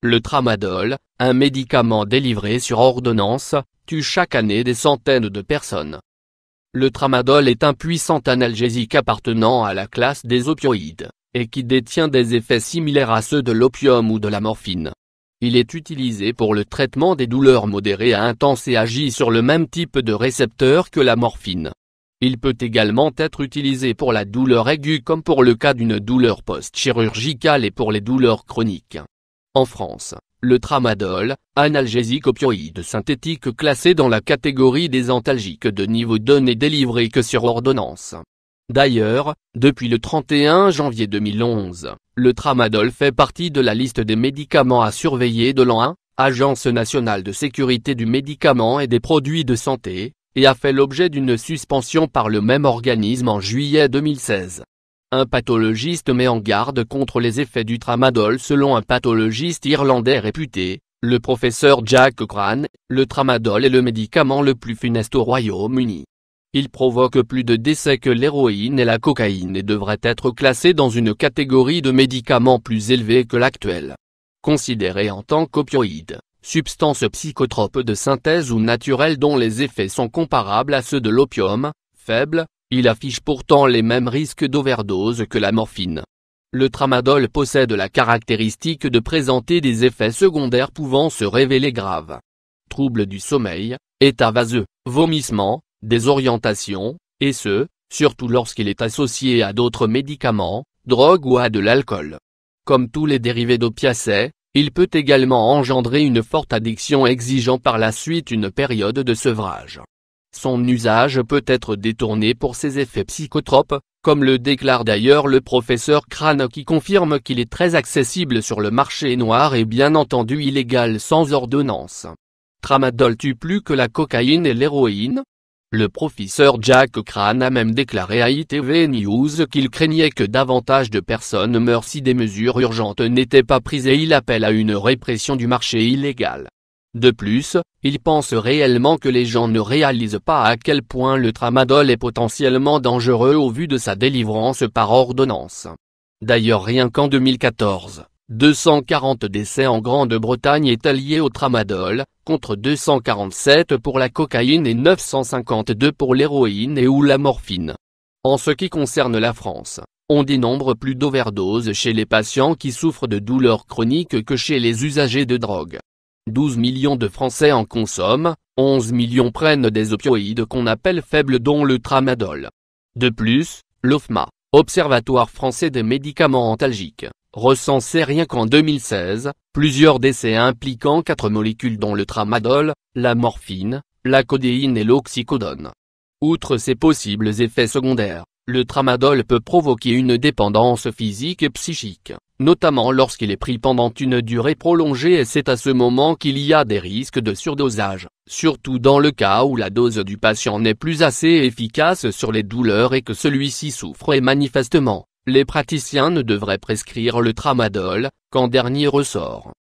Le tramadol, un médicament délivré sur ordonnance, tue chaque année des centaines de personnes. Le tramadol est un puissant analgésique appartenant à la classe des opioïdes, et qui détient des effets similaires à ceux de l'opium ou de la morphine. Il est utilisé pour le traitement des douleurs modérées à intenses et agit sur le même type de récepteur que la morphine. Il peut également être utilisé pour la douleur aiguë comme pour le cas d'une douleur post-chirurgicale et pour les douleurs chroniques. En France, le tramadol, analgésique opioïde synthétique classé dans la catégorie des antalgiques de niveau 2 n'est délivré que sur ordonnance. D'ailleurs, depuis le 31 janvier 2011, le tramadol fait partie de la liste des médicaments à surveiller de l'ANSM, Agence nationale de sécurité du médicament et des produits de santé, et a fait l'objet d'une suspension par le même organisme en juillet 2016. Un pathologiste met en garde contre les effets du tramadol selon un pathologiste irlandais réputé, le professeur Jack Cochrane. Le tramadol est le médicament le plus funeste au Royaume-Uni. Il provoque plus de décès que l'héroïne et la cocaïne et devrait être classé dans une catégorie de médicaments plus élevée que l'actuelle. Considéré en tant qu'opioïde, substance psychotrope de synthèse ou naturelle dont les effets sont comparables à ceux de l'opium, faible, il affiche pourtant les mêmes risques d'overdose que la morphine. Le tramadol possède la caractéristique de présenter des effets secondaires pouvant se révéler graves. Troubles du sommeil, état vaseux, vomissements, désorientation, et ce, surtout lorsqu'il est associé à d'autres médicaments, drogues ou à de l'alcool. Comme tous les dérivés d'opiacés, il peut également engendrer une forte addiction exigeant par la suite une période de sevrage. Son usage peut être détourné pour ses effets psychotropes, comme le déclare d'ailleurs le professeur Cochrane qui confirme qu'il est très accessible sur le marché noir et bien entendu illégal sans ordonnance. Tramadol tue plus que la cocaïne et l'héroïne? Le professeur Jack Cochrane a même déclaré à ITV News qu'il craignait que davantage de personnes meurent si des mesures urgentes n'étaient pas prises et il appelle à une répression du marché illégal. De plus, il pense réellement que les gens ne réalisent pas à quel point le tramadol est potentiellement dangereux au vu de sa délivrance par ordonnance. D'ailleurs rien qu'en 2014, 240 décès en Grande-Bretagne étaient liés au tramadol, contre 247 pour la cocaïne et 952 pour l'héroïne et ou la morphine. En ce qui concerne la France, on dénombre plus d'overdoses chez les patients qui souffrent de douleurs chroniques que chez les usagers de drogue. 12 millions de Français en consomment, 11 millions prennent des opioïdes qu'on appelle faibles dont le tramadol. De plus, l'OFMA, Observatoire français des médicaments antalgiques, recensait rien qu'en 2016, plusieurs décès impliquant 4 molécules dont le tramadol, la morphine, la codéine et l'oxycodone. Outre ces possibles effets secondaires, le tramadol peut provoquer une dépendance physique et psychique, notamment lorsqu'il est pris pendant une durée prolongée et c'est à ce moment qu'il y a des risques de surdosage, surtout dans le cas où la dose du patient n'est plus assez efficace sur les douleurs et que celui-ci souffre et manifestement, les praticiens ne devraient prescrire le tramadol, qu'en dernier ressort.